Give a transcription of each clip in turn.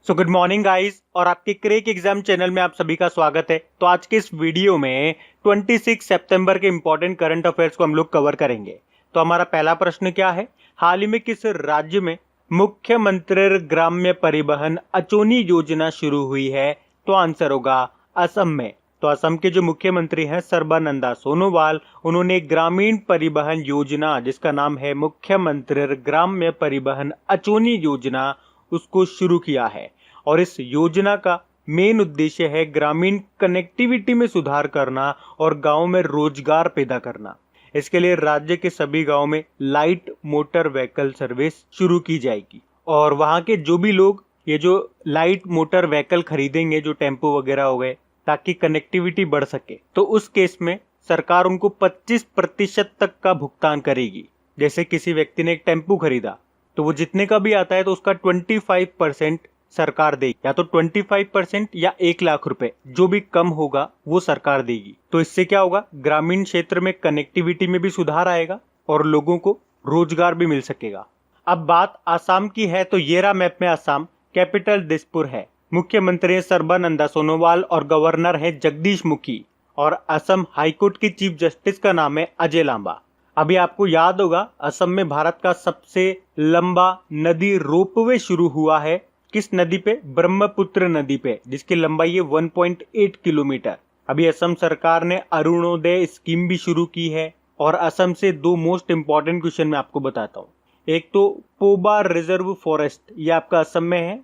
So good morning guys और आपके crack exam channel में आप सभी का स्वागत है। तो आज के इस वीडियो में 26 सितंबर के इंपॉर्टेंट करंट अफेयर्स को हम लोग कवर करेंगे। तो हमारा पहला प्रश्न क्या है, हाल ही में किस राज्य में मुख्यमंत्री ग्राम्य परिवहन अचोनी योजना शुरू हुई है? तो आंसर होगा असम में। तो असम के जो मुख्यमंत्री हैं सर्बानंद सोनोवाल, उन्होंने ग्रामीण परिवहन योजना जिसका नाम है मुख्यमंत्री ग्राम्य परिवहन अचोनी योजना उसको शुरू किया है। और इस योजना का मेन उद्देश्य है ग्रामीण कनेक्टिविटी में सुधार करना और गांव में रोजगार पैदा करना। इसके लिए राज्य के सभी गांव में लाइट मोटर व्हीकल सर्विस शुरू की जाएगी और वहां के जो भी लोग ये जो लाइट मोटर व्हीकल खरीदेंगे, जो टेम्पो वगैरह हो गए, ताकि कनेक्टिविटी बढ़ सके, तो उस केस में सरकार उनको 25% तक का भुगतान करेगी। जैसे किसी व्यक्ति ने एक टेम्पो खरीदा तो वो जितने का भी आता है तो उसका 25% सरकार देगी, या तो 25% या 1 लाख रुपए, जो भी कम होगा वो सरकार देगी। तो इससे क्या होगा, ग्रामीण क्षेत्र में कनेक्टिविटी में भी सुधार आएगा और लोगों को रोजगार भी मिल सकेगा। अब बात आसाम की है तो ये रहा मैप में आसाम, कैपिटल दिसपुर है, मुख्यमंत्री सर्बानंद सोनोवाल और गवर्नर है जगदीश मुखी, और असम हाईकोर्ट की चीफ जस्टिस का नाम है अजय लांबा। अभी आपको याद होगा असम में भारत का सबसे लंबा नदी रोपवे शुरू हुआ है। किस नदी पे? ब्रह्मपुत्र नदी पे, जिसकी लंबाई है 1.8 किलोमीटर। अभी असम सरकार ने अरुणोदय स्कीम भी शुरू की है। और असम से दो मोस्ट इंपॉर्टेंट क्वेश्चन मैं आपको बताता हूँ। एक तो पोबा रिजर्व फॉरेस्ट, ये आपका असम में है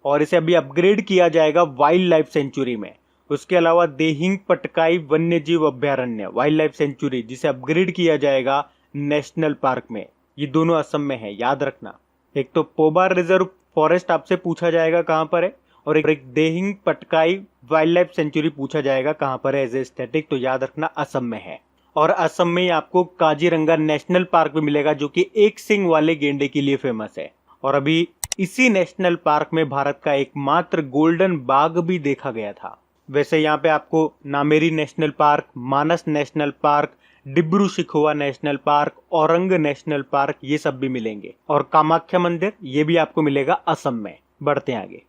और इसे अभी अपग्रेड किया जाएगा वाइल्ड लाइफ सेंचुरी में। उसके अलावा देहिंग पटकाई वन्य जीव अभ्यारण्य वाइल्ड लाइफ सेंचुरी, जिसे अपग्रेड किया जाएगा नेशनल पार्क में। ये दोनों असम में है, याद रखना। एक तो पोबा रिजर्व फॉरेस्ट आपसे पूछा जाएगा कहां पर है, और एक Dehing Patkai wild life sanctuary पूछा जाएगा कहां पर है एज ए स्टैटिक। तो याद रखना असम में है। और असम में ही आपको काजीरंगा नेशनल पार्क भी मिलेगा, जो कि एक सिंग वाले गेंडे के लिए फेमस है। और अभी इसी नेशनल पार्क में भारत का एकमात्र गोल्डन बाघ भी देखा गया था। वैसे यहाँ पे आपको Nameri national park, Manas national park, Dibru Saikhowa national park, Orang national park, ये सब भी मिलेंगे। और कामाख्या मंदिर, ये भी आपको मिलेगा असम में। बढ़ते हैं आगे।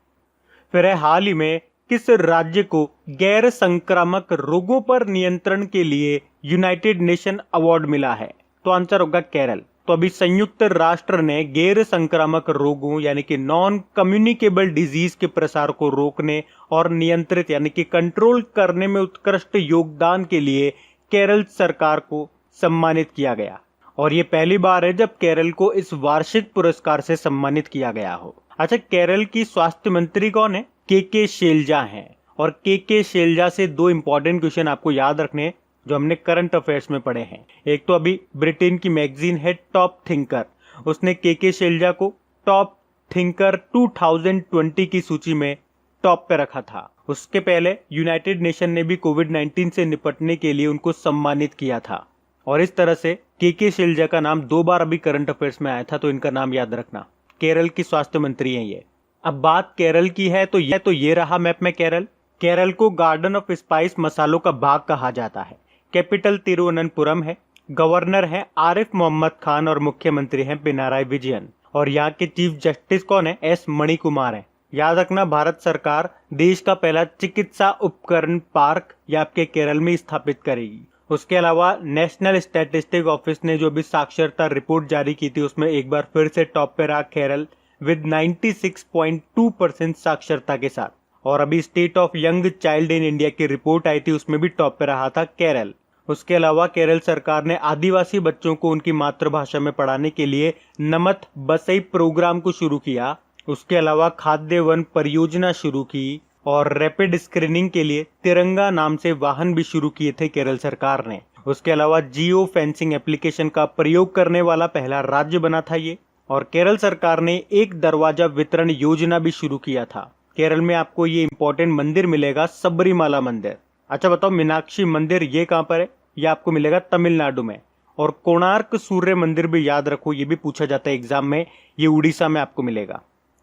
फिर है, हाल ही में किस राज्य को गैर संक्रामक रोगों पर नियंत्रण के लिए यूनाइटेड नेशन अवार्ड मिला है? तो आंसर होगा केरल। तो अभी संयुक्त राष्ट्र ने गैर संक्रामक रोगों यानी कि नॉन कम्युनिकेबल डिजीज के प्रसार को रोकने और नियंत्रित यानी कि कंट्रोल करने में उत्कृष्ट योगदान के लिए केरल सरकार को सम्मानित किया गया। और ये पहली बार है जब केरल को इस वार्षिक पुरस्कार से सम्मानित किया गया हो। अच्छा, केरल की स्वास्थ्य मंत्री कौन है? के शैलजा हैं। और के शैलजा से दो इंपॉर्टेंट क्वेश्चन आपको याद रखने जो हमने करंट अफेयर्स में पढ़े हैं। एक तो अभी ब्रिटेन की मैगजीन है टॉप थिंकर, उसने के शैलजा को टॉप थिंकर 2020 की सूची में टॉप पे रखा था। उसके पहले यूनाइटेड नेशन ने भी कोविड-19 से निपटने के लिए उनको सम्मानित किया था। और इस तरह से के शैलजा का नाम 2 बार अभी करंट अफेयर्स में आया था, तो इनका नाम याद रखना। केरल की स्वास्थ्य मंत्री हैं ये। अब बात केरल की है तो ये रहा मैप में केरल। केरल को गार्डन ऑफ स्पाइस मसालों का बाग कहा जाता है। कैपिटल तिरुवनंतपुरम है, गवर्नर है आरिफ मोहम्मद खान और मुख्यमंत्री हैं पिनाराई विजयन। और यहाँ के चीफ जस्टिस कौन है? एस मणिकुमार है। याद रखना, भारत सरकार देश का पहला चिकित्सा उपकरण पार्क ये आपके केरल में स्थापित करेगी। उसके अलावा नेशनल स्टैटिस्टिक ऑफिस ने जो भी साक्षरता रिपोर्ट जारी की थी, उसमें एक बार फिर से टॉप पे रहा केरल विद 96.2% साक्षरता के साथ। और अभी state of young child in India की रिपोर्ट आई थी, उसमें भी टॉप पे रहा था केरल। उसके अलावा केरल सरकार ने आदिवासी बच्चों को उनकी मातृभाषा में पढ़ाने के लिए नमत बसई प्रोग्राम को शुरू किया। उसके अलावा खाद्य वन परियोजना शुरू की और रैपिड स्क्रीनिंग के लिए तिरंगा नाम से वाहन भी शुरू किए थे केरल सरकार ने। उसके अलावा जियो फेंसिंग एप्लीकेशन का प्रयोग करने वाला पहला राज्य बना था ये। और केरल सरकार ने एक दरवाजा वितरण योजना भी शुरू किया था। केरल में आपको ये इंपॉर्टेंट मंदिर मिलेगा, सबरीमाला मंदिर। अच्छा बताओ, मीनाक्षी मंदिर ये कहां पर है? ये आपको मिलेगा तमिलनाडु में। और कोणार्क सूर्य मंदिर भी याद रखो, ये भी पूछा जाता है एग्जाम में, ये उड़ीसा में आपको मिलेगा।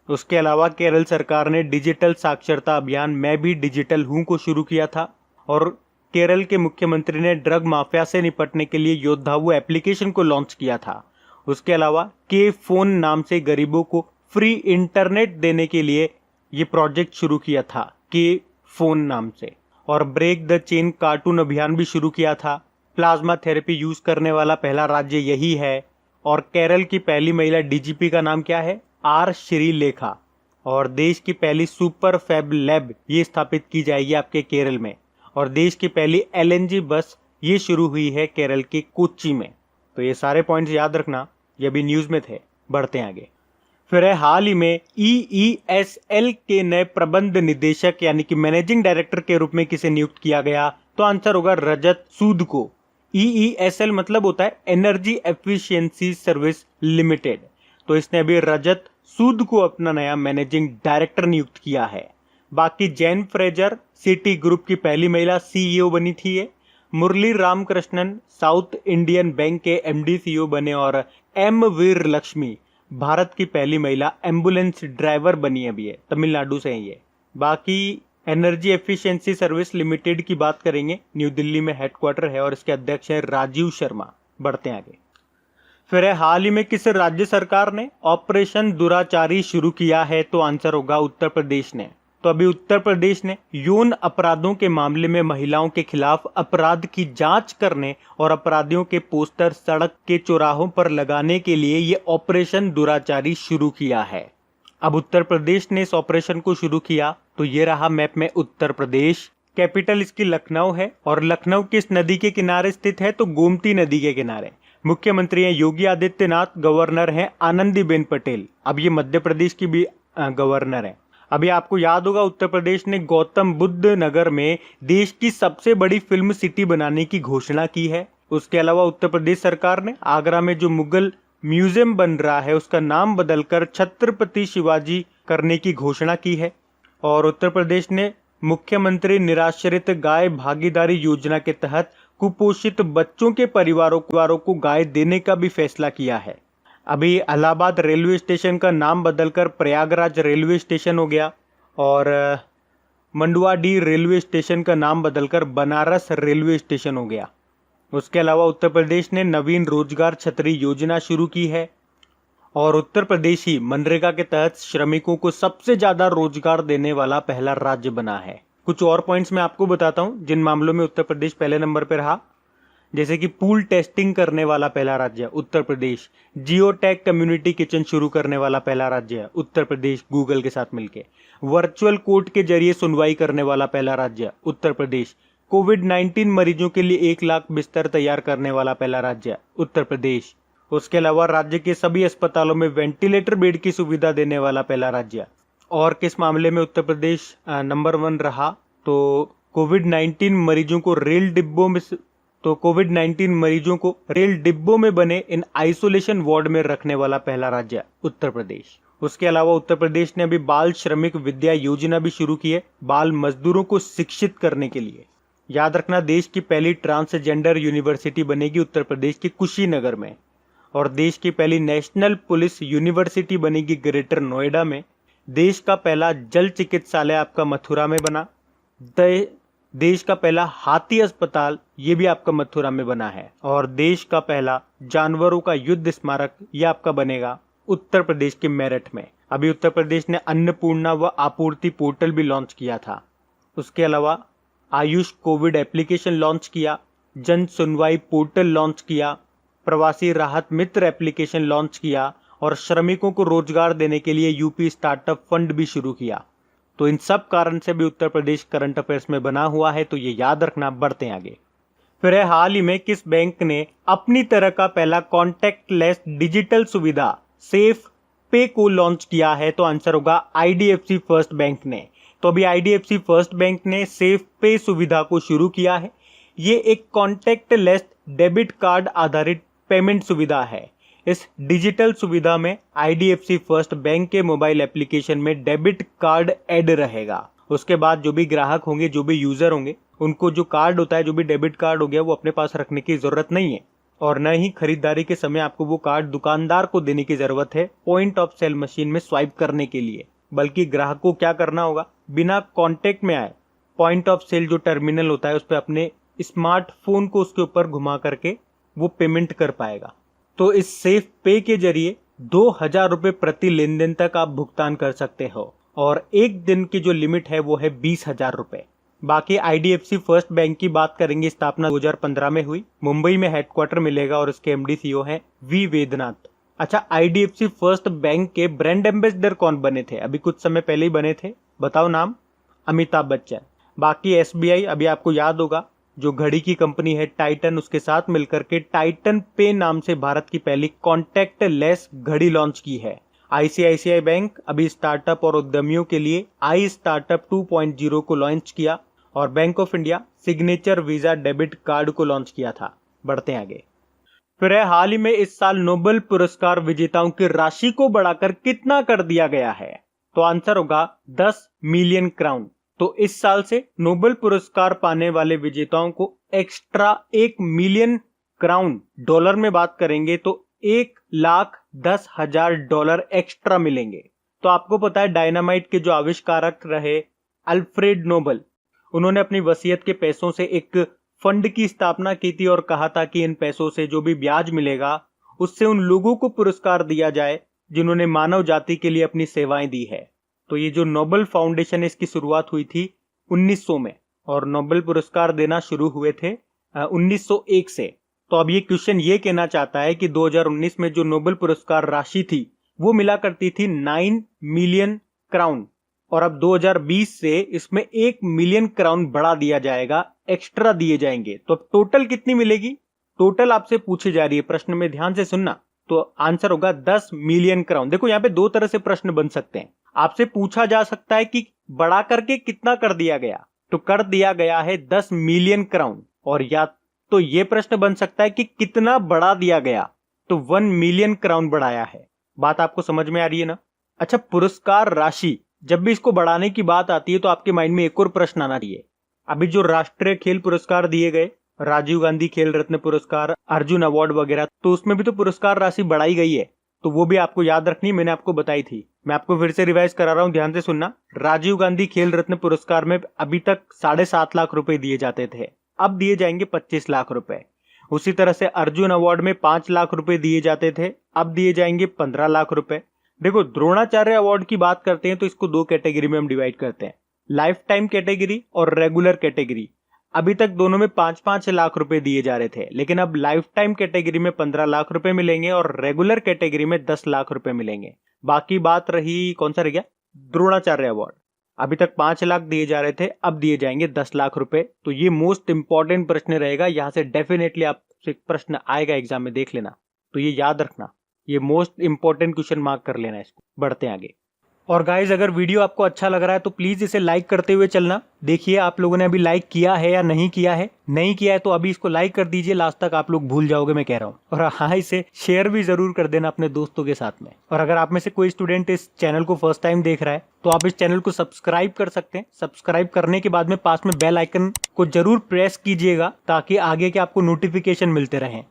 उसके अलावा केरल सरकार ने डिजिटल साक्षरता अभियान मैं भी डिजिटल हूं को शुरू किया था। और केरल के मुख्यमंत्री ने ड्रग माफिया से निपटने के लिए योद्धावु एप्लीकेशन को लॉन्च किया था। उसके अलावा के फोन नाम से गरीबों को फ्री इंटरनेट देने के लिए ये प्रोजेक्ट शुरू किया था के फोन नाम से, और ब्रेक द चेन कार्टून अभियान भी शुरू किया था। प्लाज्मा थेरेपी यूज करने वाला पहला राज्य यही है। और केरल की पहली महिला डीजीपी का नाम क्या है? आर श्रीलेखा। और देश की पहली सुपर फैब लैब ये स्थापित की जाएगी आपके केरल में। और देश की पहली एलएनजी बस ये शुरू हुई है केरल के कोच्चि में। तो ये सारे पॉइंट्स याद रखना, ये भी न्यूज में थे। बढ़ते हैं आगे। फिर है हाल ही में ईईएसएल के नए प्रबंध निदेशक यानी कि मैनेजिंग डायरेक्टर के रूप में किसे नियुक्त किया गया? तो आंसर होगा रजत सूद को। ईईएसएल मतलब होता है एनर्जी एफिशिएंसी सर्विस लिमिटेड। तो इसने अभी रजत सूद को अपना नया मैनेजिंग डायरेक्टर नियुक्त किया है। बाकी जैन फ्रेजर सिटी ग्रुप की पहली महिला सीईओ बनी थी ये। मुरली रामकृष्णन साउथ इंडियन बैंक के एमडी सीईओ बने। और एम वीर लक्ष्मी भारत की पहली महिला एम्बुलेंस ड्राइवर बनी अभी है, तमिलनाडु से है ये। बाकी एनर्जी एफिशिएंसी सर्विस लिमिटेड की बात करेंगे, न्यू दिल्ली में हेडक्वार्टर है और इसके अध्यक्ष है राजीव शर्मा। बढ़ते हैं आगे। फिर है हाल ही में किस राज्य सरकार ने ऑपरेशन दुराचारी शुरू किया है? तो आंसर होगा उत्तर प्रदेश ने। तो अभी उत्तर प्रदेश ने यौन अपराधों के मामले में महिलाओं के खिलाफ अपराध की जांच करने और अपराधियों के पोस्टर सड़क के चौराहों पर लगाने के लिए ये ऑपरेशन दुराचारी शुरू किया है। अब उत्तर प्रदेश ने इस ऑपरेशन को शुरू किया तो ये रहा मैप में उत्तर प्रदेश। कैपिटल इसकी लखनऊ है और लखनऊ किस नदी के किनारे स्थित है? तो गोमती नदी के किनारे। मुख्यमंत्री हैं योगी आदित्यनाथ, गवर्नर हैं आनंदीबेन पटेल। अब ये मध्य प्रदेश की भी गवर्नर है। अभी आपको याद होगा उत्तर प्रदेश ने गौतम बुद्ध नगर में देश की सबसे बड़ी फिल्म सिटी बनाने की घोषणा की है। उसके अलावा उत्तर प्रदेश सरकार ने आगरा में जो मुगल म्यूजियम बन रहा है उसका नाम बदलकर छत्रपति शिवाजी करने की घोषणा की है। और उत्तर प्रदेश ने मुख्यमंत्री निराश्रित गाय भागीदारी योजना के तहत कुपोषित बच्चों के परिवारों को गाय देने का भी फैसला किया है। अभी इलाहाबाद रेलवे स्टेशन का नाम बदलकर प्रयागराज रेलवे स्टेशन हो गया। और मंडुआडीह रेलवे स्टेशन का नाम बदलकर बनारस रेलवे स्टेशन हो गया। उसके अलावा उत्तर प्रदेश ने नवीन रोजगार छतरी योजना शुरू की है। और उत्तर प्रदेश ही मनरेगा के तहत श्रमिकों को सबसे ज्यादा रोजगार देने वाला पहला राज्य बना है। कुछ और पॉइंट्स मैं आपको बताता हूं जिन मामलों में उत्तर प्रदेश पहले नंबर पर रहा। जैसे कि पूल टेस्टिंग करने वाला पहला राज्य Uttar Pradesh. Geo tag community kitchen शुरू करने वाला पहला राज्य है उत्तर प्रदेश, गूगल के साथ मिलकर। वर्चुअल कोर्ट के जरिए सुनवाई करने वाला पहला राज्य उत्तर प्रदेश। कोविड-19 मरीजों के लिए 1 लाख बिस्तर तैयार करने वाला पहला राज्य उत्तर प्रदेश। उसके अलावा राज्य के सभी अस्पतालों में वेंटिलेटर बेड की सुविधा देने वाला पहला राज्य। और किस मामले में उत्तर प्रदेश नंबर 1 रहा? तो कोविड-19 मरीजों को रेल डिब्बों में बने इन आइसोलेशन वार्ड में रखने वाला पहला राज्य उत्तर प्रदेश। उसके अलावा उत्तर प्रदेश ने अभी बाल श्रमिक विद्या योजना भी शुरू की है, बाल मजदूरों को शिक्षित करने के लिए। याद रखना, देश की पहली ट्रांसजेंडर यूनिवर्सिटी बनेगी उत्तर प्रदेश के कुशीनगर में। और देश की पहली नेशनल पुलिस यूनिवर्सिटी बनेगी ग्रेटर नोएडा में। देश का पहला जल चिकित्सालय आपका मथुरा में बना। देश का पहला हाथी अस्पताल ये भी आपका मथुरा में बना है। और देश का पहला जानवरों का युद्ध स्मारक ये आपका बनेगा उत्तर प्रदेश के मेरठ में। अभी उत्तर प्रदेश ने अन्नपूर्णा व आपूर्ति पोर्टल भी लॉन्च किया था। उसके अलावा आयुष कोविड एप्लीकेशन लॉन्च किया, जन सुनवाई पोर्टल लॉन्च किया, प्रवासी राहत मित्र एप्लीकेशन लॉन्च किया और श्रमिकों को रोजगार देने के लिए यूपी स्टार्टअप फंड भी शुरू किया। तो इन सब कारण से भी उत्तर प्रदेश करंट अफेयर्स में बना हुआ है, तो ये याद रखना। बढ़ते हैं आगे। फिर है हाल ही में किस बैंक ने अपनी तरह का पहला कॉन्टैक्टलेस डिजिटल सुविधा सेफ पे को लॉन्च किया है? तो आंसर होगा आईडीएफसी फर्स्ट बैंक ने। तो अभी आईडीएफसी फर्स्ट बैंक ने सेफ पे सुविधा को शुरू किया है। ये एक कॉन्टैक्टलेस डेबिट कार्ड आधारित पेमेंट सुविधा है। इस डिजिटल सुविधा में आईडीएफसी फर्स्ट बैंक के मोबाइल एप्लीकेशन में डेबिट कार्ड ऐड रहेगा। उसके बाद जो भी ग्राहक होंगे, जो भी यूजर होंगे, उनको जो कार्ड होता है, जो भी डेबिट कार्ड हो गया, वो अपने पास रखने की जरूरत नहीं है। और न ही खरीदारी के समय आपको वो कार्ड दुकानदार को देने की जरूरत है पॉइंट ऑफ सेल मशीन में स्वाइप करने के लिए। बल्कि ग्राहक को क्या करना होगा, बिना कांटेक्ट में आए पॉइंट ऑफ सेल जो टर्मिनल होता है उस पर अपने स्मार्टफोन को उसके ऊपर घुमा करके वो पेमेंट कर पाएगा। तो इस सेफ पे के जरिए 2000 रुपए प्रति लेन देन तक आप भुगतान कर सकते हो। और एक दिन की जो लिमिट है वो है 20,000 रुपए। बाकी आईडीएफसी फर्स्ट बैंक की बात करेंगे, स्थापना 2015 में हुई, मुंबई में हेडक्वार्टर मिलेगा और इसके एमडी सीईओ हैं वी वेदनाथ। अच्छा, आईडीएफसी फर्स्ट बैंक के ब्रांड एम्बेसडर कौन बने थे? अभी कुछ समय पहले ही बने थे, बताओ नाम। अमिताभ बच्चन। बाकी एसबीआई, अभी आपको याद होगा, जो घड़ी की कंपनी है टाइटन, उसके साथ मिलकर के टाइटन पे नाम से भारत की पहली कॉन्टैक्ट लेस घड़ी लॉन्च की है। आईसीआईसीआई बैंक अभी स्टार्टअप और उद्यमियों के लिए आई स्टार्टअप 2.0 को लॉन्च किया, और bank of India signature visa debit card को लॉन्च किया था। बढ़ते हैं आगे। फिर है, हाल ही में इस साल नोबेल पुरस्कार विजेताओं की राशि को बढ़ाकर कितना कर दिया गया है? तो आंसर होगा 10 मिलियन क्राउन। तो इस साल से नोबेल पुरस्कार पाने वाले विजेताओं को एक्स्ट्रा 1 मिलियन क्राउन, डॉलर में बात करेंगे तो 1,10,000 डॉलर एक्स्ट्रा मिलेंगे। तो आपको पता है डायनामाइट के जो आविष्कारक रहे अल्फ्रेड नोबेल, उन्होंने अपनी वसीयत के पैसों से एक फंड की स्थापना की थी और कहा था कि इन पैसों से जो भी ब्याज मिलेगा उससे उन लोगों को पुरस्कार दिया जाए जिन्होंने मानव जाति के लिए अपनी सेवाएं दी है। तो ये जो नोबेल फाउंडेशन है, इसकी शुरुआत हुई थी 1900 में और नोबेल पुरस्कार देना शुरू हुए थे 1901 से। तो अब ये क्वेश्चन ये कहना चाहता है कि 2019 में जो नोबेल पुरस्कार राशि थी वो मिला करती थी 9 मिलियन क्राउन, और अब 2020 से इसमें 1 मिलियन क्राउन बढ़ा दिया जाएगा, एक्स्ट्रा दिए जाएंगे। तो अब टोटल कितनी मिलेगी? टोटल आपसे पूछी जा रही है, प्रश्न में ध्यान से सुनना। तो आंसर होगा 10 मिलियन क्राउन। देखो यहाँ पे दो तरह से प्रश्न बन सकते हैं। आपसे पूछा जा सकता है कि बढ़ा करके कितना कर दिया गया, तो कर दिया गया है 10 मिलियन क्राउन, और या तो ये प्रश्न बन सकता है कि कितना बढ़ा दिया गया, तो 1 मिलियन क्राउन बढ़ाया है। बात आपको समझ में आ रही है ना? अच्छा, पुरस्कार राशि, जब भी इसको बढ़ाने की बात आती है तो आपके माइंड में एक और प्रश्न आना चाहिए। अभी जो राष्ट्रीय खेल पुरस्कार दिए गए, राजीव गांधी खेल रत्न पुरस्कार, अर्जुन अवार्ड वगैरह, तो उसमें भी तो पुरस्कार राशि बढ़ाई गई है, तो वो भी आपको याद रखनी, मैंने आपको बताई थी। मैं आपको फिर से रिवाइज करा रहा हूं, ध्यान से सुनना। राजीव गांधी खेल रत्न पुरस्कार में अभी तक 7.5 लाख रुपए दिए जाते थे, अब दिए जाएंगे 25 लाख रुपए। उसी तरह से अर्जुन अवार्ड में 5 लाख रुपए दिए जाते थे, अब दिए जाएंगे 15 लाख रुपए। देखो, द्रोणाचार्य अवार्ड की बात करते हैं तो इसको दो कैटेगरी में हम डिवाइड करते हैं, लाइफ टाइम कैटेगरी और रेगुलर कैटेगरी। अभी तक दोनों में 5-5 लाख रुपए दिए जा रहे थे, लेकिन अब लाइफ टाइम कैटेगरी में 15 लाख रुपए मिलेंगे और रेगुलर कैटेगरी में 10 लाख रुपए मिलेंगे। बाकी बात रही, कौन सा रह गया? द्रोणाचार्य अवार्ड। अभी तक 5 लाख दिए जा रहे थे, अब दिए जाएंगे 10 लाख रुपए। तो ये मोस्ट इंपॉर्टेंट प्रश्न रहेगा, यहां से डेफिनेटली आपसे प्रश्न आएगा एग्जाम में, देख लेना। तो ये याद रखना, ये मोस्ट इंपॉर्टेंट क्वेश्चन मार्क कर लेना इसको। बढ़ते हैं आगे। और गाइज, अगर वीडियो आपको अच्छा लग रहा है तो प्लीज इसे लाइक करते हुए चलना। देखिए आप लोगों ने अभी लाइक किया है या नहीं किया है। नहीं किया है तो अभी इसको लाइक कर दीजिए, लास्ट तक आप लोग भूल जाओगे, मैं कह रहा हूँ। और हाँ, इसे शेयर भी जरूर कर देना अपने दोस्तों के साथ में। और अगर आप में से कोई स्टूडेंट इस चैनल को फर्स्ट टाइम देख रहा है तो आप इस चैनल को सब्सक्राइब कर सकते हैं। सब्सक्राइब करने के बाद में पास में बेल आइकन को जरूर प्रेस कीजिएगा ताकि आगे के आपको नोटिफिकेशन मिलते रहें।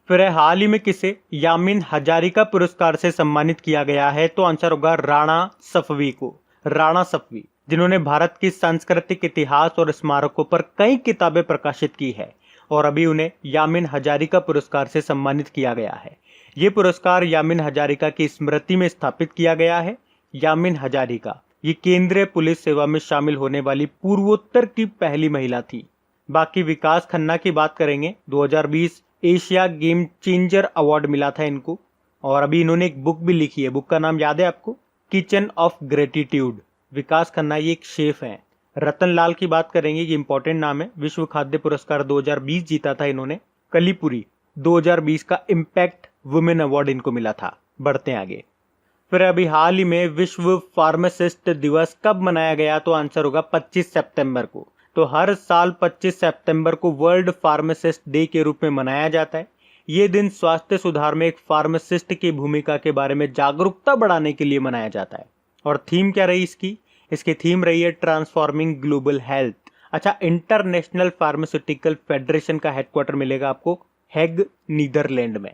फिर हाल ही में किसे यामिन हजारिका पुरस्कार से सम्मानित किया गया है? तो आंसर होगा राणा सफवी को। राणा सफवी, जिन्होंने भारत की सांस्कृतिक इतिहास और स्मारकों पर कई किताबें प्रकाशित की है, और अभी उन्हें यामिन हजारिका पुरस्कार से सम्मानित किया गया है। ये पुरस्कार यामिन हजारिका की स्मृति में स्थापित किया गया है। यामिन हजारिका ये केंद्रीय पुलिस सेवा में शामिल होने वाली पूर्वोत्तर की पहली महिला थी। बाकी विकास खन्ना की बात करेंगे, 2020 एशिया गेम चेंजर अवार्ड मिला था इनको, और अभी इन्होंने एक बुक भी लिखी है। बुक का नाम याद है आपको? Kitchen of gratitude. Vikas Khanna ये एक शेफ हैं। रतन लाल की बात करेंगे, ये इंपॉर्टेंट नाम है। विश्व खाद्य पुरस्कार 2020 जीता था इन्होंने। कलीपुरी 2020 का इम्पैक्ट वुमेन अवार्ड इनको मिला था। बढ़ते हैं आगे। फिर अभी हाल ही में विश्व फार्मासिस्ट दिवस कब मनाया गया? तो आंसर होगा 25 सितंबर को। तो हर साल 25 सितंबर को वर्ल्ड फार्मासिस्ट डे के रूप में मनाया जाता है। ये दिन स्वास्थ्य सुधार में एक फार्मासिस्ट की भूमिका के बारे में जागरूकता बढ़ाने के लिए मनाया जाता है। और थीम क्या रही इसकी? इसकी थीम रही है ट्रांसफॉर्मिंग ग्लोबल हेल्थ। अच्छा, इंटरनेशनल फार्मास्यूटिकल फेडरेशन का हेडक्वार्टर मिलेगा आपको हेग, नीदरलैंड में।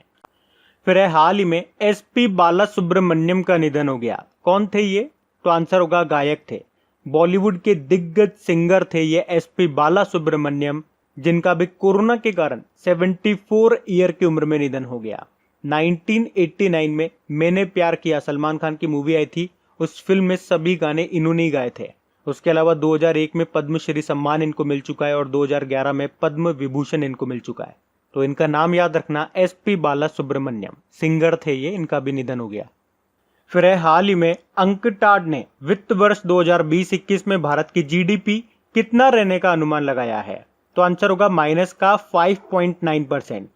फिर है हाल ही में एसपी बाला सुब्रमण्यम का निधन हो गया। कौन थे ये? तो आंसर होगा गायक थे। बॉलीवुड के दिग्गज सिंगर थे ये एसपी बाला सुब्रमण्यम, जिनका भी कोरोना के कारण 74 ईयर की उम्र में निधन हो गया। 1989 में मैंने प्यार किया, सलमान खान की मूवी आई थी, उस फिल्म में सभी गाने इन्होंने ही गाए थे। उसके अलावा 2001 में पद्मश्री सम्मान इनको मिल चुका है और 2011 में पद्म विभूषण इनको मिल चुका है। तो इनका नाम याद रखना, SP बाला सुब्रमण्यम, सिंगर थे ये, इनका भी निधन हो गया। फिर है हाल ही में अंकटाड ने वित्त वर्ष 2020-21 में भारत की GDP कितना रहने का अनुमान लगाया है। तो आंसर होगा माइनस का 5.9%।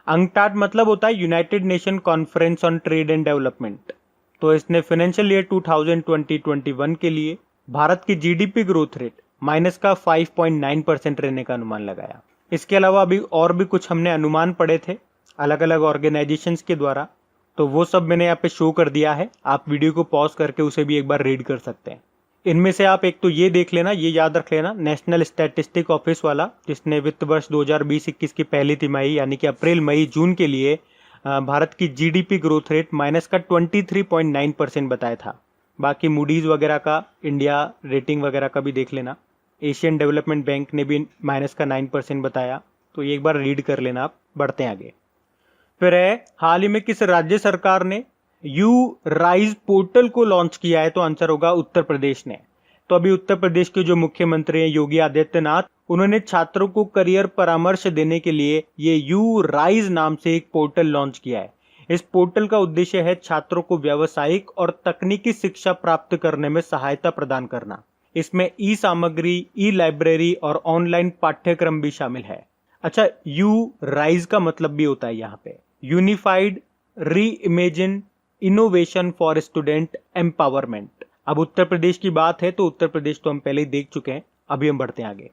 अंकटाड मतलब होता है United nation conference on trade and development. तो इसने फाइनेंशियल ईयर 2020-21 के लिए भारत की GDP ग्रोथ रेट माइनस का 5.9% रहने का अनुमान लगाया। इसके अलावा अभी और भी कुछ हमने अनुमान पढ़े थे अलग अलग ऑर्गेनाइजेशंस के द्वारा, तो वो सब मैंने यहाँ पे शो कर दिया है। आप वीडियो को पॉज करके उसे भी एक बार रीड कर सकते हैं। इनमें से आप एक तो ये देख लेना, ये याद रख लेना, नेशनल स्टैटिस्टिक ऑफिस वाला, जिसने वित्त वर्ष 2020-21 की पहली तिमाही यानी कि अप्रैल मई जून के लिए भारत की GDP ग्रोथ रेट माइनस का 23.9% बताया था। बाकी मूडीज वगैरह का, इंडिया रेटिंग वगैरह का भी देख लेना। एशियन डेवलपमेंट बैंक ने भी माइनस का 9% बताया, तो ये एक बार रीड कर लेना आप। बढ़ते हैं आगे। फिर है हाल ही में किस राज्य सरकार ने यू राइज पोर्टल को लॉन्च किया है। तो आंसर होगा उत्तर प्रदेश ने। तो अभी उत्तर प्रदेश के जो मुख्यमंत्री हैं योगी आदित्यनाथ, उन्होंने छात्रों को करियर परामर्श देने के लिए ये यू राइज नाम से एक पोर्टल लॉन्च किया है। इस पोर्टल का उद्देश्य है छात्रों को व्यावसायिक और तकनीकी शिक्षा प्राप्त करने में सहायता प्रदान करना। इसमें ई सामग्री, ई लाइब्रेरी और ऑनलाइन पाठ्यक्रम भी शामिल है। अच्छा, यू राइज का मतलब भी होता है यहाँ पे यूनिफाइड री imagine innovation for student empowerment. अब उत्तर प्रदेश की बात है तो उत्तर प्रदेश तो हम पहले ही देख चुके हैं। अभी हम बढ़ते हैं आगे।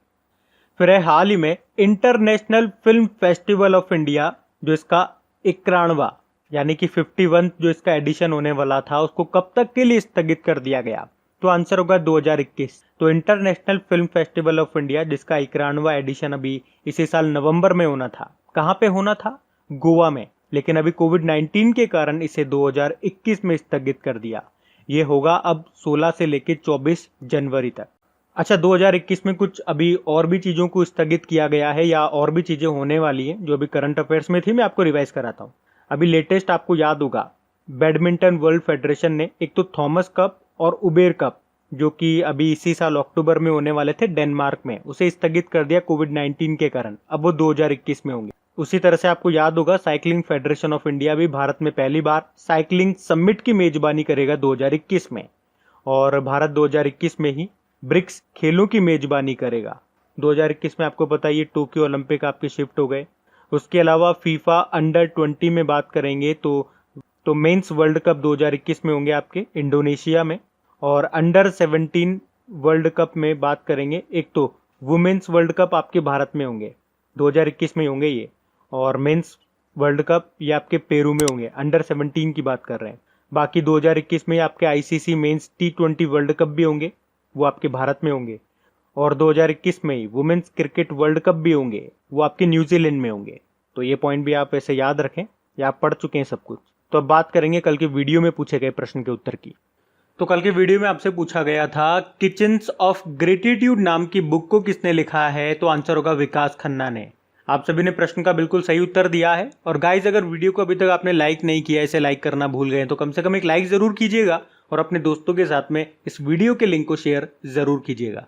फिर है हाल ही में international film festival of India, जो इसका 91वां यानी कि 51 जो इसका एडिशन होने वाला था, उसको कब तक के लिए स्थगित कर दिया गया। तो आंसर होगा 2021। तो international film festival of India जिसका 91वां एडिशन अभी इसी साल नवंबर में होना था, कहाँ पे होना था, गोवा में, लेकिन अभी कोविड-19 के कारण इसे 2021 में स्थगित कर दिया। ये होगा अब 16 से लेकर 24 जनवरी तक। अच्छा, 2021 में कुछ अभी और भी चीजों को स्थगित किया गया है या और भी चीजें होने वाली हैं जो अभी करंट अफेयर्स में थी, मैं आपको रिवाइज कराता हूँ। अभी लेटेस्ट आपको याद होगा, बैडमिंटन वर्ल्ड फेडरेशन ने एक तो थॉमस कप और उबेर कप, जो कि अभी इसी साल अक्टूबर में होने वाले थे डेनमार्क में, उसे स्थगित कर दिया कोविड-19 के कारण। अब वो 2021 में होंगे। उसी तरह से आपको याद होगा साइकिलिंग फेडरेशन ऑफ इंडिया भी भारत में पहली बार साइकिलिंग समिट की मेजबानी करेगा 2021 में, और भारत 2021 में ही ब्रिक्स खेलों की मेजबानी करेगा। 2021 में आपको पता है ये टोक्यो ओलंपिक आपके शिफ्ट हो गए। उसके अलावा फीफा अंडर 20 में बात करेंगे तो मेंस वर्ल्ड कप 2021 में होंगे आपके इंडोनेशिया में, और अंडर 17 वर्ल्ड कप में बात करेंगे, एक तो वुमेन्स वर्ल्ड कप आपके भारत में होंगे 2021 में होंगे ये, और मेंस वर्ल्ड कप ये आपके पेरू में होंगे। अंडर 17 की बात कर रहे हैं। बाकी 2021 में आपके ICC mains T20 world cup भी होंगे, वो आपके भारत में होंगे, और 2021 में ही वुमेन्स क्रिकेट वर्ल्ड कप भी होंगे, वो आपके न्यूजीलैंड में होंगे। तो ये पॉइंट भी आप ऐसे याद रखें, या आप पढ़ चुके हैं सब कुछ। तो अब बात करेंगे कल के वीडियो में पूछे गए प्रश्न के उत्तर की। तो कल के वीडियो में आपसे पूछा गया था किचन्स ऑफ ग्रेटिट्यूड नाम की बुक को किसने लिखा है। तो आंसर होगा विकास खन्ना ने। आप सभी ने प्रश्न का बिल्कुल सही उत्तर दिया है। और गाइज, अगर वीडियो को अभी तक आपने लाइक नहीं किया, इसे लाइक करना भूल गए, तो कम से कम एक लाइक जरूर कीजिएगा और अपने दोस्तों के साथ में इस वीडियो के लिंक को शेयर जरूर कीजिएगा।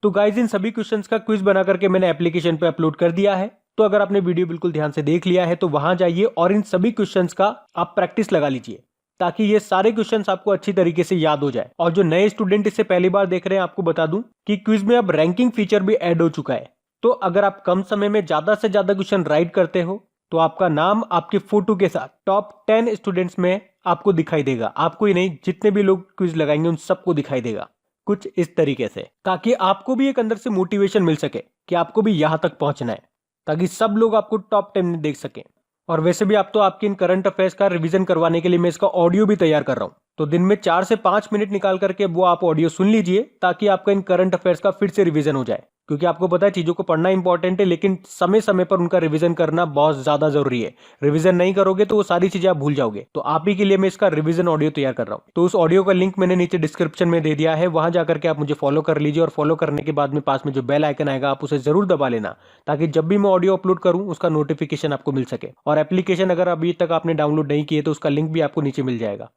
तो गाइज, इन सभी क्वेश्चंस का क्विज बना करके मैंने एप्लीकेशन पे अपलोड कर दिया है। तो अगर आपने वीडियो बिल्कुल ध्यान से देख लिया है तो वहां जाइए और इन सभी क्वेश्चंस का आप प्रैक्टिस लगा लीजिए, ताकि ये सारे क्वेश्चंस आपको अच्छी तरीके से याद हो जाए। और जो नए स्टूडेंट इसे पहली बार देख रहे हैं, आपको बता दूं कि क्विज में अब रैंकिंग फीचर भी ऐड हो चुका है। तो अगर आप कम समय में ज्यादा से ज्यादा क्वेश्चन राइट करते हो तो आपका नाम आपके फोटो के साथ टॉप 10 स्टूडेंट्स में आपको दिखाई देगा। आपको ही नहीं, जितने भी लोग क्विज लगाएंगे उन सबको दिखाई देगा कुछ इस तरीके से, ताकि आपको भी एक अंदर से मोटिवेशन मिल सके कि आपको भी यहां तक पहुंचना है, ताकि सब लोग आपको टॉप 10 में देख सकें। और वैसे भी आप तो आपके इन करंट अफेयर्स का रिवीजन करवाने के लिए मैं इसका ऑडियो भी तैयार कर रहा हूं। तो दिन में 4 से 5 मिनट निकाल करके वो आप ऑडियो सुन लीजिए, ताकि आपका इन करंट अफेयर्स का फिर से रिवीजन हो जाए। क्योंकि आपको पता है चीजों को पढ़ना इंपॉर्टेंट है, लेकिन समय समय पर उनका रिवीजन करना बहुत ज्यादा जरूरी है। रिवीजन नहीं करोगे तो वो सारी चीजें आप भूल जाओगे। तो आप ही के लिए मैं इसका रिवीजन ऑडियो तैयार कर रहा हूँ। तो उस ऑडियो का लिंक मैंने नीचे डिस्क्रिप्शन में दे दिया है, वहां जाकर के आप मुझे फॉलो कर लीजिए। और फॉलो करने के बाद में पास में जो बेल आइकन आएगा आप उसे जरूर दबा लेना, ताकि जब भी मैं ऑडियो अपलोड करूं उसका नोटिफिकेशन आपको मिल सके। और एप्लीकेशन अगर अभी तक आपने डाउनलोड नहीं किए तो उसका लिंक भी आपको नीचे मिल जाएगा।